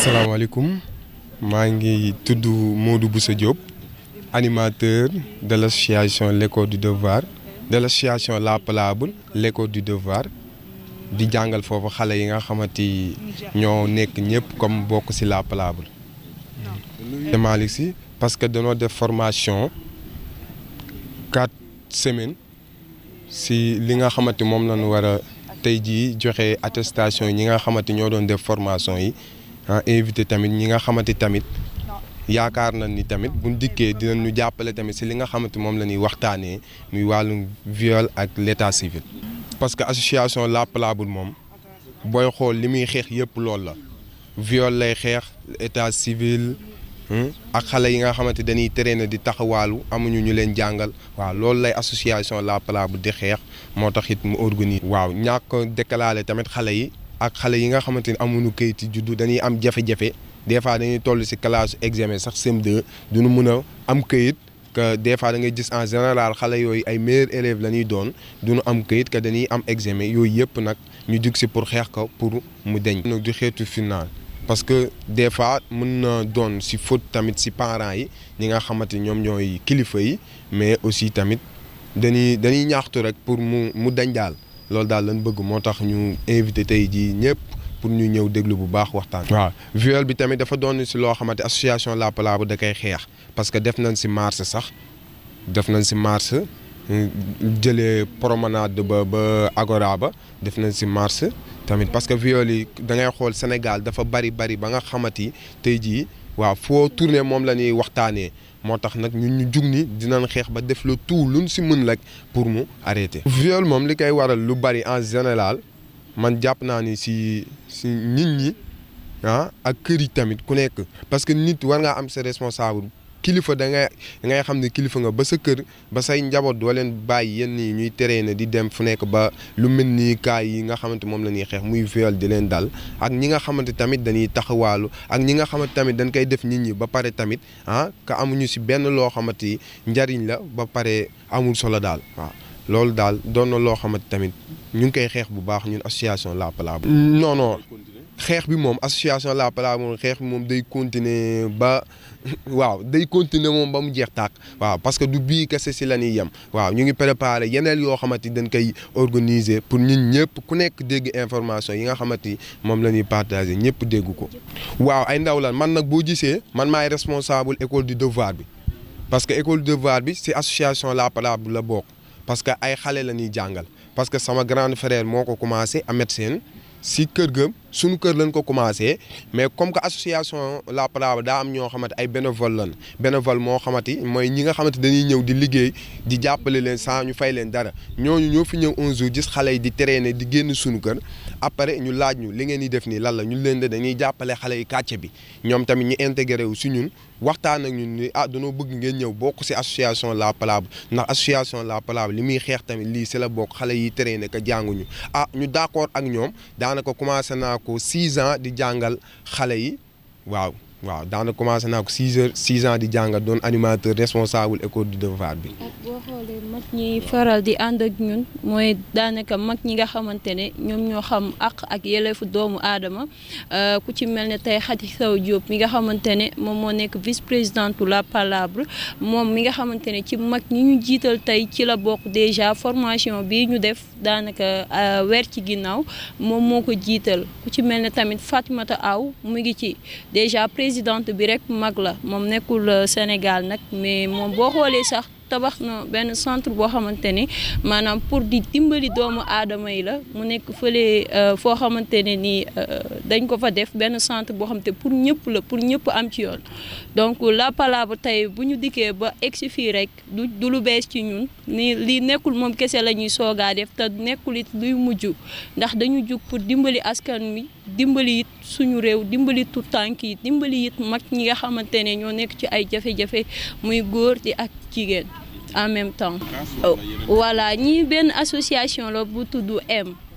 asalaamaaleykum maa ngi tudd Modou Bousso Diop animateur de l'association l'écho du devoir de l'association La Palable l'écho du devoir di jàngal foofu xale yi nga xamante ñoo nekk ñëpp comme bokk ci La Palable. Malick Sy parce que dañoo def formation 4 semaines ci li nga xamante moom lañu war a tey jii joxe attestation yi ñi nga xamante ñoo doon def formation yi. Invité tamit ñi nga xamante tamit yaakaar nañ ni tamit buñ dikkee dinañ ñu jàppale tamit ci li nga xamante moom la ñuy waxtaanee muy wàllum viol ak l'état civil. parce que association La Palable moom booy xool li muy xeex yëpp loolu la viol lay xeex état civil ak xale yi nga xamante dañuy traîner di taxawaalu amuñu ñu leen jàngal waaw loolu lay association La Palable di xeex moo tax it mu organise. waaw ñàkk déclaré tamit xale yi. ak xale yi nga xamante ni amuñu kayit yi juddu dañuy am jafe-jafe des fois dañuy toll ci classe examen sax CM2 duñu mën a am kayit que des fois da ngay gis en général xale yooyu ay meilleurs élèves la ñuy doon duñu am kayit que dañuy am examen yooyu yëpp nag ñu jug ci pour xeex ko pour mu deñ nag du xeetu final parce que des fois mën na doon ci faute tamit ci parents yi ñi nga xamante ñoom ñooy kilifa yi mais aussi tamit dañuy ñaaxtu rek pour mu dañ daal. loolu daal lañ bëgg moo tax ñu invité tey jii ñëpp pour ñu ñëw déglu bu baax waxtaan. waaw viol bi tamit dafa doon ci loo xamante association La Palable da koy xeex parce que def nañ ci marche sax def nañ ci marche jëlee promenade ba Agora ba def nañ ci marche tamit parce que viol yi da ngay xool Sénégal dafa bari ba nga xamante tey jii waaw foo tourné moom la ñuy waxtaanee. moo tax nag ñun ñu jug ni dinañ xeex ba def le tout luñ ci mën rek pour mu arrêter. viol moom li koy waral lu bari en général man jàpp naa ni ci nit ñi ak kër yi tamit ku nekk parce que nit war ngaa am sa responsable kilifa da ngay xam ne kilifa nga ba sa kër ba say njaboot doo leen bàyyi yenn yi ñuy teree na di dem fu nekk ba lu mel ni kaay yi nga xamante moom la ñuy xeex muy viol di leen dal ak ñi nga xamante tamit dañuy taxawaalu ak ñi nga xamante tamit dañ koy def nit ñi ba pare tamit ka amuñu ci benn loo xamante njariñ la ba pare amul solo daal waaw loolu daal doon na loo xamante tamit ñu ngi koy xeex bu baax ñun association La Palable. non xeex bi moom association La Palable moom xeex bi moom day continuer ba waaw day continuer moom ba mu jeex tàkk waaw parce que du bii kese ci la ñuy yem waaw ñu ngi préparer yeneen yoo xamante dañ koy organiser pour ñun ñëpp ku nekk dégg information yi nga xamante moom la ñuy partager ñëpp dégg ko. waaw ay ndaw lan man nag boo gisee man maay responsable école du devoir bi parce que école du devoir bi ci association La Palable la bokk parce que ay xale la ñuy jàngal parce que sama grand frère moo ko commencé Ahmed Sène si kër ga suñu kër lañ ko commencé mais comme que association La Palable daa am ñoo xamante ay bénévole lañ bénévole moo xamante mooy ñi nga xamante dañuy ñëw di liggéey di jàppale leen sans ñu fay leen dara ñooñu ñoo fi ñëw un jour gis xale yi di traîner di génn suñu kër après ñu laaj ñu li ngeen di def nii lan la ñu leen de dañuy jàppale xale yi quartier bi ñoom tamit ñu intégré wu si ñun waxtaan ak ñun ni dañoo bëgg ngeen ñëw bokk si association La Palable ndax association La Palable li muy xeex tamit lii si la bokk xale yi traîner ka jànguñu ñu d'accord ak ñoom daanaka commencé naa ko 6 ans di jàngal xale yi waaw daanaka commencé naa ko 6 ans di jàngal doon animateur responsable école du devoir bi. ak boo xoolee mag ñi faral di ànd ak ñun mooy daanaka mag ñi nga xamante ne ñoom ñoo xam ak yelleefu doomu aadama ku ci mel ne tey Khady Sow Diop mi nga xamante ne moom moo nekk vice présidente La Palable moom mi nga xamante ne ci mag ñi ñu jiital tey ci la bokk déjà formation bi ñu def daanaka weer ci ginnaaw moom moo ko jiital ku ci mel ne tamit Fatimata Aw mu ngi ci déjà présidente bi rek mag la moom nekkul Sénégal nag mais moom boo xoolee sax tabax na benn centre boo xamante ne maanaam pour di dimbali doomu aadama yi la mu nekk fële foo xamante ne nii dañ ko fa def benn centre boo xamante pour ñëpp la pour ñëpp am ci yoon donc La Palable tey bu ñu dikkee ba egsi fii rek du lu bees ci ñun ni lii nekkul moom kese la ñuy soogaa def te nekkul it luy mujj ndax dañu jug pour dimbali askan mi dimbali it suñu réew dimbali tout tànk yi dimbali it mag ñi nga xamante ne ñoo nekk ci ay jafe-jafe muy góor di ak jigéen en même temps voilà ñii benn association la bu tudd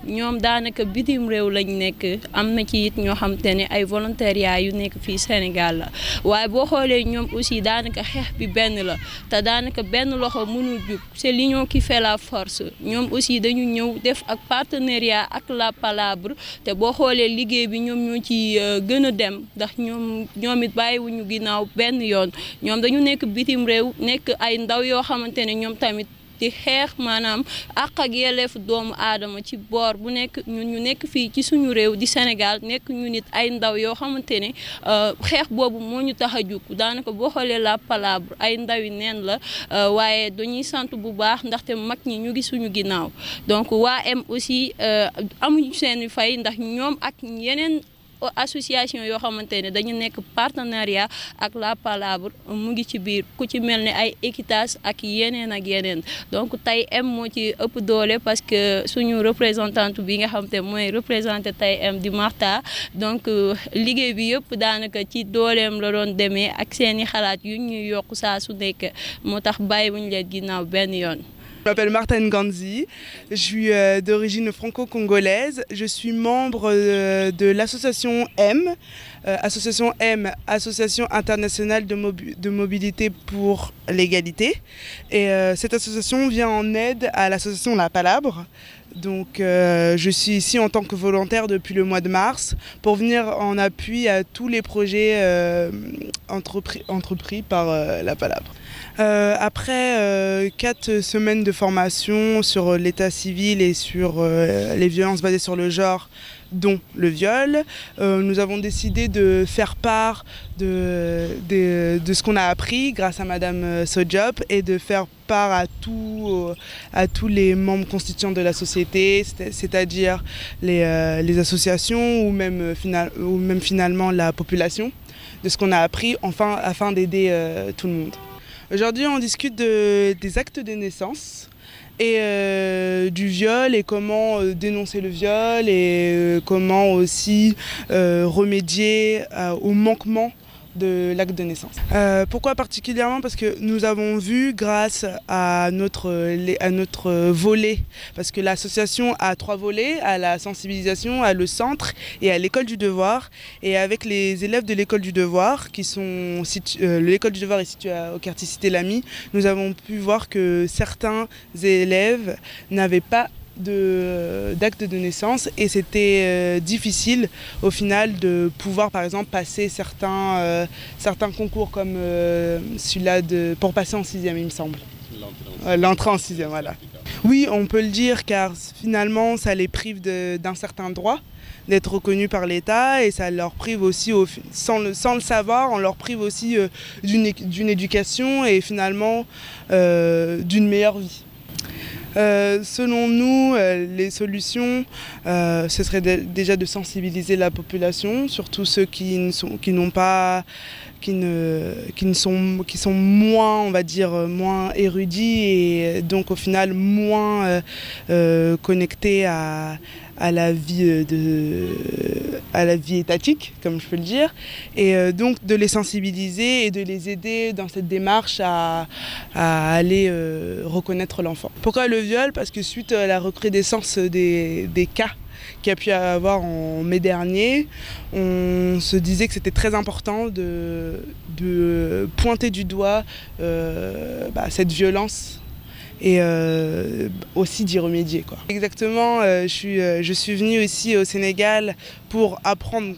ñoom daanaka bitim réew lañ nekk am na ci it ñoo xam te ne ay volontariat yu nekk fii Sénégal la waaye boo xoolee ñoom aussi daanaka xeex bi benn la te daanaka benn loxo mënul jug c'est l'union qui fait la force ñoom aussi dañu ñëw def ak partenariat ak la Palabre te boo xoolee liggéey bi ñoom ñoo ci gën a dem ndax ñoom it bàyyiwuñu ginnaaw benn yoon ñoom dañu nekk bitim réew nekk ay ndaw yoo xamante ne ñoom tamit di xeex maanaam àq ak yelleefu doomu aadama ci boor bu nekk ñun ñu nekk fii ci suñu réew di Sénégal nekk ñu nit ay ndaw yoo xamante ne xeex boobu moo ñu tax a jug daanaka boo xoolee la Palabre ay ndaw yi neen la waaye dañuy sant bu baax ndaxte mag ñi ñu ngi suñu ginnaaw donc waa M aussi amuñu seen fay ndax ñoom ak yeneen association yoo xamante ne dañu nekk partenariat ak la Palabre mu ngi ci biir ku ci mel ne ay Equitas ak yeneen donc tey M moo ci ëpp doole parce que suñu représentante bi nga xamante mooy représenté tey M di Martha donc liggéey bi yëpp daanaka ci dooleem la doon demee ak seeni xalaat yu ñuy yokk saa su nekk moo tax bàyyi wuñu leen ginnaaw benn yoon. Je m'appelle Martha Nganzi, je suis d'origine franco-congolaise, je suis membre de l'association M, Association internationale de mobilité pour l'égalité. Et cette association vient en aide à l'association La Palabre. Donc je suis ici en tant que volontaire depuis le mois de mars pour venir en appui à tous les projets entrepris par La Palabre. Après 4 semaines de formation sur l'état civil et sur les violences basées sur le genre, dont le viol, nous avons décidé de faire part de ce qu'on a appris grâce à Madame Sodiop et de faire part à tous les membres constituants de la société, c'est-à-dire les associations ou même finalement la population, de ce qu'on a appris afin d'aider tout le monde. Aujourd'hui, on discute des actes de naissance et du viol et comment dénoncer le viol et comment aussi remédier au manquement de l'acte de naissance. Pourquoi particulièrement? Parce que nous avons vu grâce à notre volet, parce que l'association a 3 volets, à la sensibilisation, à le centre et à l'école du devoir. Et avec les élèves de l'école du devoir, l'école du devoir est située au quartier Cité-Lamy, nous avons pu voir que certains élèves n'avaient pas d'acte de naissance et c'était difficile au final de pouvoir par exemple passer certains concours comme celui-là pour passer en 6e il me semble. L'entrée en 6e, voilà. Oui, on peut le dire car finalement ça les prive d'un certain droit d'être reconnus par l'État et ça leur prive aussi, sans le savoir, on leur prive aussi d'une éducation et finalement d'une meilleure vie. Selon nous, les solutions, ce serait déjà de sensibiliser la population, surtout ceux qui sont moins, on va dire, moins érudits et donc au final moins connectés à la vie étatique, comme je peux le dire, et donc de les sensibiliser et de les aider dans cette démarche à aller reconnaître l'enfant. Pourquoi le viol? Parce que suite à la recrudescence des cas qu'il y a pu avoir en mai dernier, on se disait que c'était très important de pointer du doigt cette violence et aussi d'y remédier, quoi. Exactement, je suis venue ici au Sénégal pour apprendre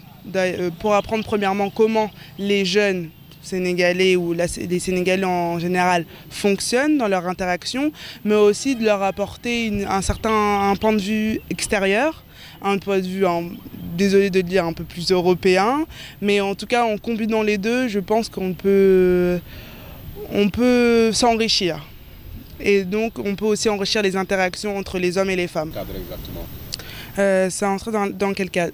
premièrement comment les jeunes sénégalais ou les Sénégalais en général fonctionnent dans leur interaction, mais aussi de leur apporter un point de vue extérieur, un point de vue, désolé de le dire, un peu plus européen, mais en tout cas en combinant les deux, je pense qu'on peut s'enrichir. Et donc on peut aussi enrichir les interactions entre les hommes et les femmes. Cadre exactement. Ça entre dans quel cadre?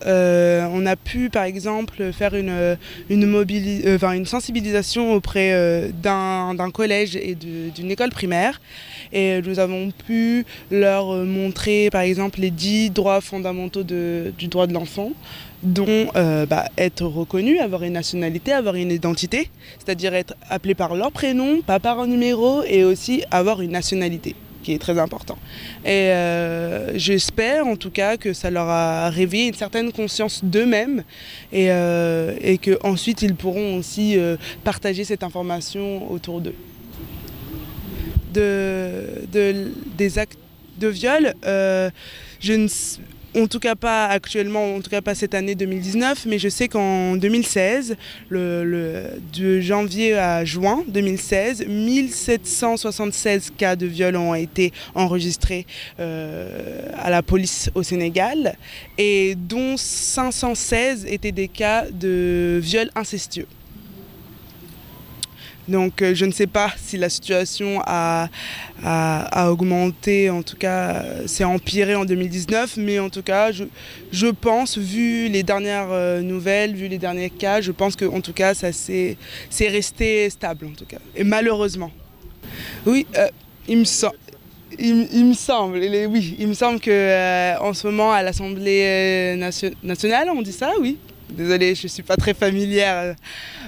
On a pu par exemple faire une sensibilisation auprès d'un collège et d'une école primaire et nous avons pu leur montrer par exemple les 10 droits fondamentaux du droit de l'enfant, dont être reconnu, avoir une nationalité, avoir une identité, c'est-à-dire être appelé par leur prénom, pas par un numéro, et aussi avoir une nationalité qui est très important. Et j'espère en tout cas que ça leur a réveillé une certaine conscience d'eux-mêmes et qu'ensuite ils pourront aussi partager cette information autour d'eux. Des actes de viol, en tout cas pas actuellement, en tout cas pas cette année 2019, mais je sais qu'en 2016, de janvier à juin 2016, 1776 cas de viol ont été enregistrés à la police au Sénégal, et dont 516 étaient des cas de viol incestueux. Donc je ne sais pas si la situation a augmenté, en tout cas s'est empiré en 2019, mais en tout cas je pense, vu les dernières nouvelles, vu les derniers cas, je pense qu'en tout cas c'est resté stable en tout cas, et malheureusement. Oui, il me semble que en ce moment à l'Assemblée nationale, on dit ça, oui. Désolée, je ne suis pas très familière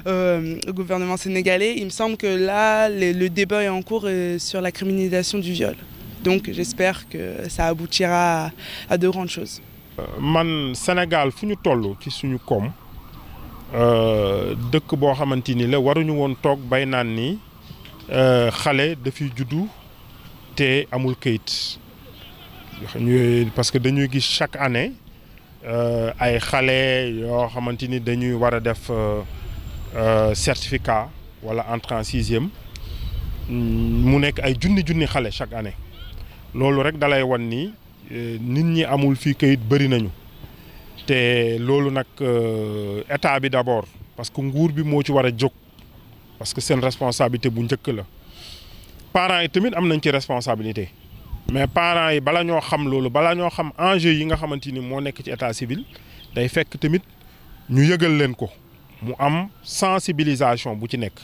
au gouvernement sénégalais. Il me semble que là, le débat est en cours sur la criminalisation du viol. Donc j'espère que ça aboutira à de grandes choses. Man Sénégal fu ñu toll ci suñu koom dëkk boo xamante ni la waruñu woon toog bay naan ni xale dafiy juddu te amul këyit parce que dañuy gis chaque année ay xale yoo xamante ni dañuy war a def certificat wala entrée en sixième mu nekk ay junni xale chaque année loolu rek dalay wan ni nit ñi amul fii kayit bëri nañu te loolu nag état bi d'abord parce que nguur bi moo ci war a jóg parce que seen responsabilité bu njëkk la parents yi tamit am nañ ci responsabilité. Mais parents yi bala ñoo xam loolu bala ñoo xam enjeu yi nga xamante ni moo nekk ci état civil day fekk tamit ñu yëgal leen ko mu am sensibilisation bu ci nekk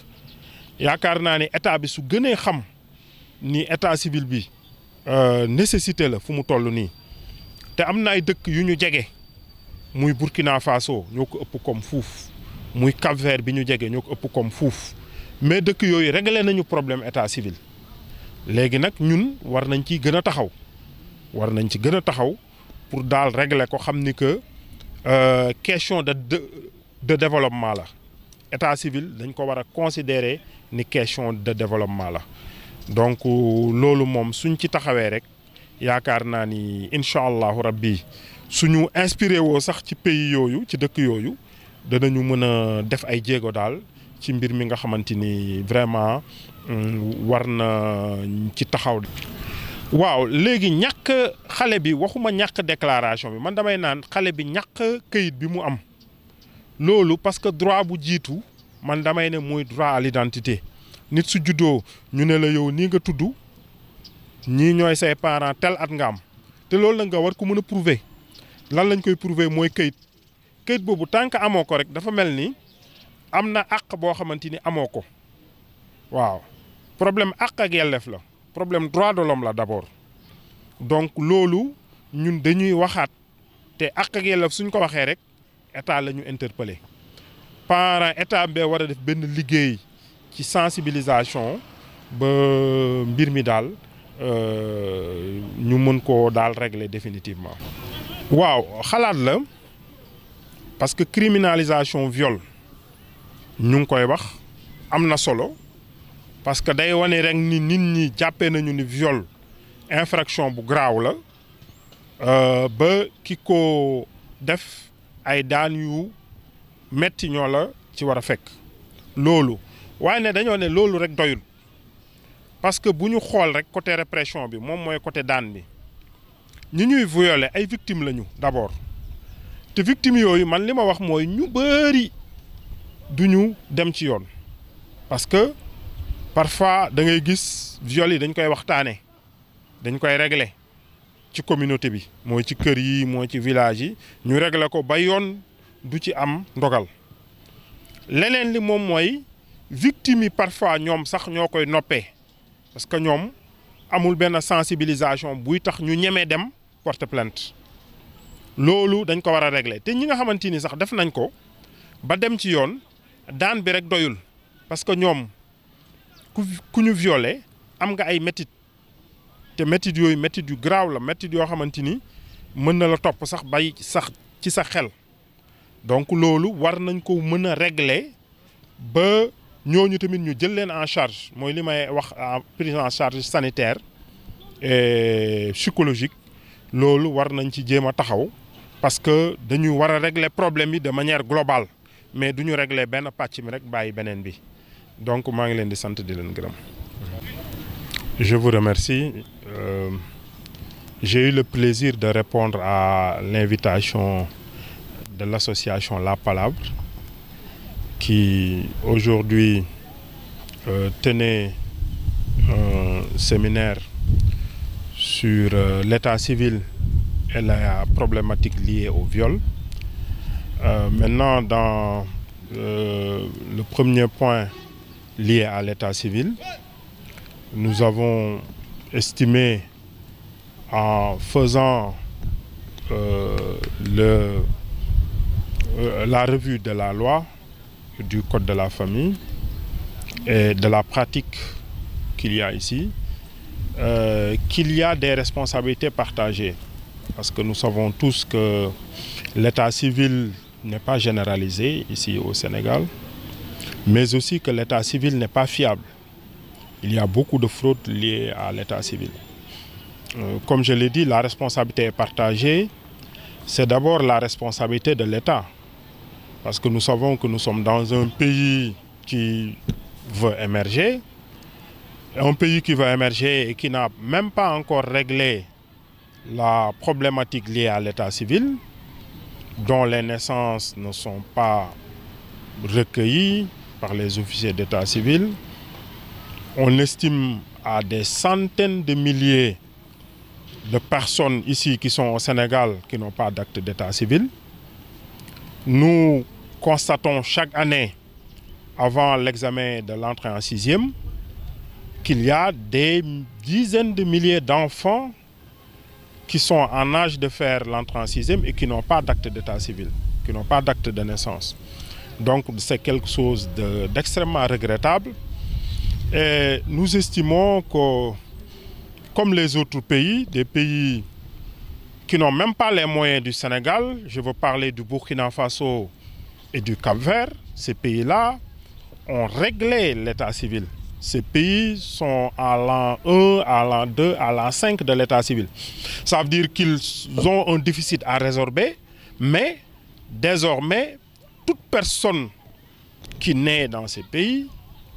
yaakaar naa ni état bi su gënee xam ni état civil bi nécessité la fu mu toll nii te am na ay dëkk yu ñu jege muy Burkina Faso ñoo ko ëpp comme fuuf muy Cap-Vert bi ñu jege ñoo ko ëpp comme fuuf mais dëkk yooyu réglé nañu problème état civil. léegi nag ñun war nañ ci gën a taxaw pour daal régler ko xam ni que question de développement la état civil dañ ko war a considérer ni question de développement la donc loolu moom suñ ci taxawee rek yaakaar naa ni incha allahu rabbi suñu inspiré woo sax ci pays yooyu ci dëkk yooyu danañu mën a def ay jéego daal ci mbir mi nga xamante ni vraiment war na ci taxaw. waaw léegi ñàkk xale bi waxuma ñàkk déclaration bi man damay naan xale bi ñàkk këyit bi mu am loolu parce que droit bu jiitu man damay ne mooy droit à l'identité nit su juddoo ñu ne la yow nii nga tudd ñii ñooy say parents tel at nga am te loolu nag nga war ko mën a prouver lan lañ koy prouver mooy këyit boobu tant que amoo ko rek dafa mel ni am na àq boo xamante ni amoo ko waaw problème àq ak yelleef la problème droit de l'homme la d'abord donc loolu ñun dañuy waxaat te àq ak yelleef suñ ko waxee rek état la ñu interpellé parent état bee war a def benn liggéey ci sensibilisation ba mbir mi daal ñu mën koo daal régler définitivement. waaw xalaat la parce que criminalisation viol ñu ngi koy wax am na solo parce que day wane rek ni nit ñi jàppee nañu ni viol infraction bu graaw la ba ki ko def ay daan yu metti ñoo la ci war a fekk loolu waaye ne dañoo ne loolu rek doyul parce que bu ñu xool rek côté répression bi moom mooy côté daan bi ñi ñuy violer ay victimes lañu d'abord te victimes yooyu man li ma wax mooy ñu bari duñu dem ci yoon parce que parfois da ngay gis viol yi dañ koy waxtaane dañ koy régler ci communauté bi mooy ci kër yi mooy ci village yi ñu régler ko ba yoon du ci am ndogal leneen li moom mooy victimes yi parfois ñoom sax ñoo koy noppee parce que ñoom amul benn sensibilisation buy tax ñu ñemee dem porter plainte loolu dañ ko war a régler te ñi nga xamante ni sax def nañ ko ba dem ci yoon daan bi rek doyul parce que ñoom ku ñu violé am nga ay métit te métit yooyu métit yu graaw la métit yoo xamante ni mën na la topp sax bay sax ci sa xel donc loolu war nañ ko mën a régler ba ñooñu tamit ñu jël leen en charge mooy li may wax en prise en charge sanitaire et psychologique loolu war nañ ci jéem a taxaw parce que dañu war a régler problème yi de manière globale mais du ñu régler benn pàcc mi rek bàyyi beneen bi donc maa ngi leen di sant di leen gërëm. Je vous remercie. J'ai eu le plaisir de répondre à l'invitation de l'association La Palabre qui aujourd'hui tenait un séminaire sur l'état civil et la problématique liée au viol. Maintenant, dans le premier point lié à l'état civil, nous avons estimé en faisant la revue de la loi du Code de la famille et de la pratique qu'il y a ici, qu'il y a des responsabilités partagées. Parce que nous savons tous que l'état civil n'est pas généralisé ici au Sénégal, mais aussi que l'état civil n'est pas fiable. Il y a beaucoup de fraudes liées à l'état civil. Comme je l'ai dit, la responsabilité est partagée. C'est d'abord la responsabilité de l'État. Parce que nous savons que nous sommes dans un pays qui veut émerger. Un pays qui veut émerger et qui n'a même pas encore réglé la problématique liée à l'état civil, dont les naissances ne sont pas recueillies par les officiers d'état civil. On estime à des centaines de milliers de personnes ici qui sont au Sénégal qui n'ont pas d'acte d'état civil. Nous constatons chaque année, avant l'examen de l'entrée en sixième, qu'il y a des dizaines de milliers d'enfants qui sont en âge de faire l'entrée en sixième et qui n'ont pas d'acte d'état civil, qui n'ont pas d'acte de naissance. Donc c'est quelque chose d'extrêmement regrettable. Et nous estimons que, comme les autres pays, des pays qui n'ont même pas les moyens du Sénégal, je veux parler du Burkina Faso et du Cap-Vert, ces pays-là ont réglé l'état civil. Ces pays sont à l'an 1, à l'an 2, à l'an 5 de l'état civil. Ça veut dire qu'ils ont un déficit à résorber, mais désormais, toute personne qui naît dans ces pays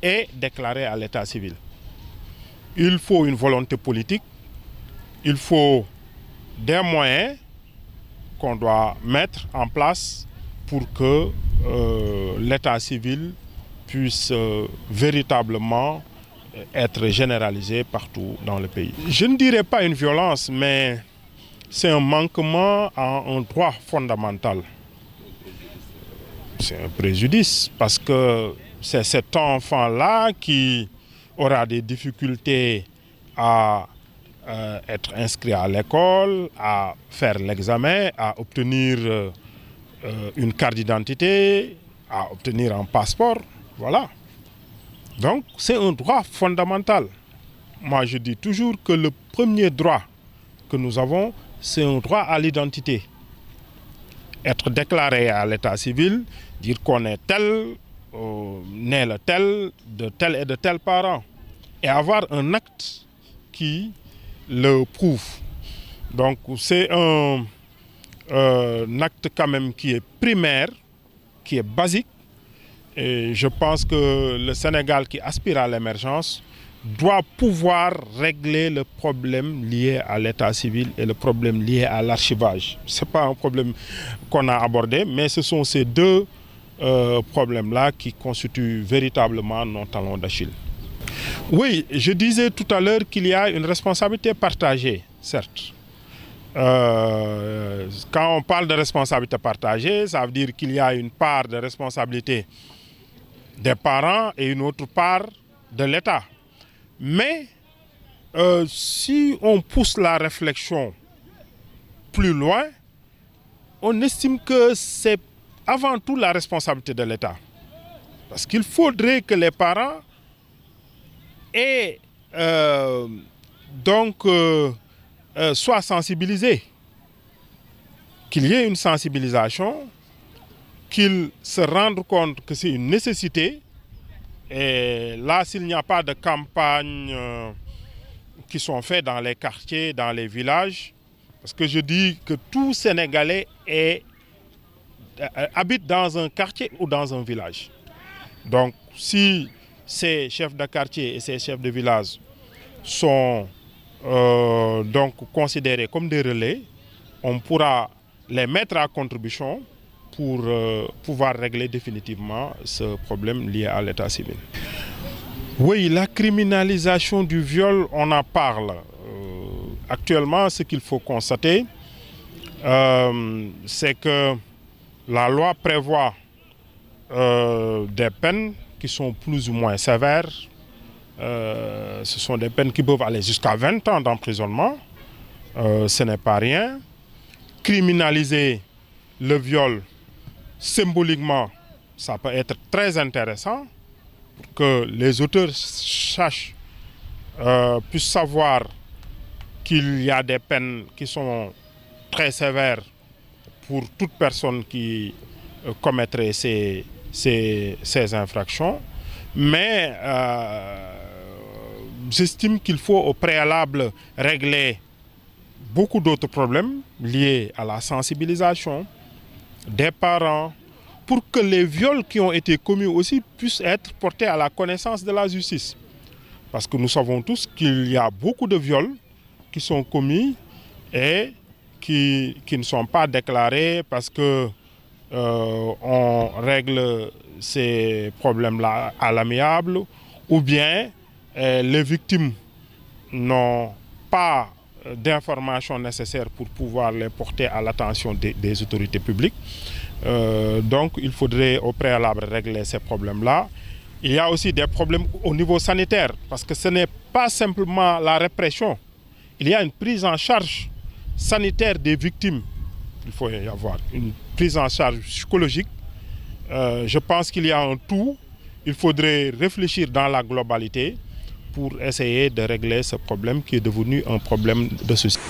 est déclarée à l'état civil. Il faut une volonté politique, il faut des moyens qu'on doit mettre en place pour que l'état civil puisse véritablement être généralisé partout dans le pays. Je ne dirais pas une violence, mais c'est un manquement à un droit fondamental. C'est un préjudice parce que c'est cet enfant-là qui aura des difficultés à être inscrit à l'école, à faire l'examen, à obtenir une carte d'identité, à obtenir un passeport. Voilà. Donc, c'est un droit fondamental. Moi, je dis toujours que le premier droit que nous avons, c'est un droit à l'identité. Être déclaré à l'état civil, dire qu'on est tel, né le tel, de tel et de tel parent. Et avoir un acte qui le prouve. Donc, c'est un acte quand même qui est primaire, qui est basique. Et je pense que le Sénégal qui aspire à l'émergence doit pouvoir régler le problème lié à l'état civil et le problème lié à l'archivage. Ce n'est pas un problème qu'on a abordé, mais ce sont ces deux problèmes-là qui constituent véritablement nos talons d'Achille. Oui, je disais tout à l'heure qu'il y a une responsabilité partagée, certes. Quand on parle de responsabilité partagée, ça veut dire qu'il y a une part de responsabilité des parents et une autre part de l'État. Mais si on pousse la réflexion plus loin, on estime que c'est avant tout la responsabilité de l'État. Parce qu'il faudrait que les parents aient donc soient sensibilisés, qu'il y ait une sensibilisation, qu'ils se rendent compte que c'est une nécessité. Et là, s'il n'y a pas de campagnes qui sont faites dans les quartiers, dans les villages, parce que je dis que tout Sénégalais habite dans un quartier ou dans un village. Donc, si ces chefs de quartier et ces chefs de village sont donc considérés comme des relais, on pourra les mettre à contribution pour pouvoir régler définitivement ce problème lié à l'état civil. Oui, la criminalisation du viol, on en parle. Actuellement, ce qu'il faut constater, c'est que la loi prévoit des peines qui sont plus ou moins sévères. Ce sont des peines qui peuvent aller jusqu'à 20 ans d'emprisonnement. Ce n'est pas rien. Criminaliser le viol, symboliquement, ça peut être très intéressant pour que les auteurs sachent, puissent savoir qu'il y a des peines qui sont très sévères pour toute personne qui commettrait ces infractions. Mais j'estime qu'il faut au préalable régler beaucoup d'autres problèmes liés à la sensibilisation des parents pour que les viols qui ont été commis aussi puissent être portés à la connaissance de la justice. Parce que nous savons tous qu'il y a beaucoup de viols qui sont commis et qui ne sont pas déclarés parce que on règle ces problèmes-là à l'amiable, ou bien les victimes n'ont pas d'informations nécessaires pour pouvoir les porter à l'attention des autorités publiques. Donc il faudrait au préalable régler ces problèmes-là. Il y a aussi des problèmes au niveau sanitaire, parce que ce n'est pas simplement la répression. Il y a une prise en charge sanitaire des victimes. Il faut y avoir une prise en charge psychologique. Je pense qu'il y a un tout. Il faudrait réfléchir dans la globalité pour essayer de régler ce problème qui est devenu un problème de société.